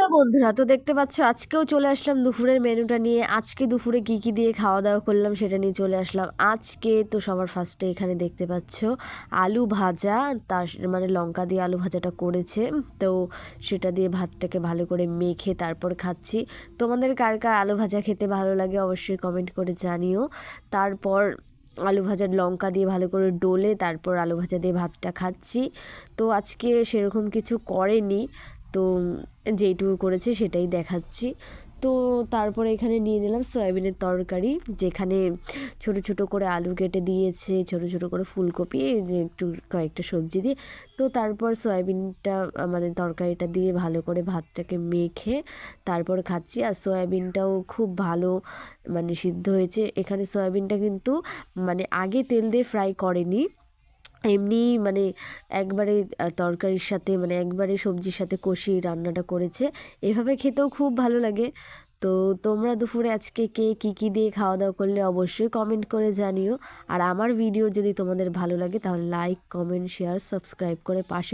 Hello বন্ধুরা, তো দেখতে পাচ্ছ আজকেও চলে আসলাম দুপুরের মেনুটা নিয়ে। আজকে দুপুরে কি কি দিয়ে খাওয়া দাওয়া করলাম সেটা নিয়ে চলে আসলাম। আজকে তো সবার ফার্স্টে এখানে দেখতে পাচ্ছ আলু ভাজা, তার মানে লঙ্কা দিয়ে আলু ভাজাটা করেছে। তো সেটা দিয়ে ভাতটাকে ভালো করে মেখে তারপর খাচ্ছি। তোমাদের কার কার আলু ভাজা খেতে ভালো লাগে অবশ্যই কমেন্ট করে জানিও। তারপর আলু ভাজার লঙ্কা দিয়ে ভালো করে ডলে তারপর আলু ভাজা দিয়ে ভাতটা খাচ্ছি। তো আজকে সেরকম কিছু করেনি, তো যেইটুকু করেছে সেটাই দেখাচ্ছি। তো তারপরে এখানে নিয়ে নিলাম সয়াবিনের তরকারি, যেখানে ছোট ছোট করে আলু কেটে দিয়েছে, ছোট ছোট করে ফুলকপি, যে একটু কয়েকটা সবজি দিয়ে। তো তারপর সয়াবিনটা মানে তরকারিটা দিয়ে ভালো করে ভাতটাকে মেখে তারপর খাচ্ছি। আর সয়াবিনটাও খুব ভালো মানে সিদ্ধ হয়েছে। এখানে সয়াবিনটা কিন্তু মানে আগে তেল দিয়ে ফ্রাই করেনি, এমনি মানে একবারে তরকারির সাথে মানে একবারে সবজির সাথে কষিয়ে রান্নাটা করেছে। এভাবে খেতেও খুব ভালো লাগে। তো তোমরা দুপুরে আজকে কে কী কী দিয়ে খাওয়া দাওয়া করলে অবশ্যই কমেন্ট করে জানিও। আর আমার ভিডিও যদি তোমাদের ভালো লাগে তাহলে লাইক, কমেন্ট, শেয়ার, সাবস্ক্রাইব করে পাশে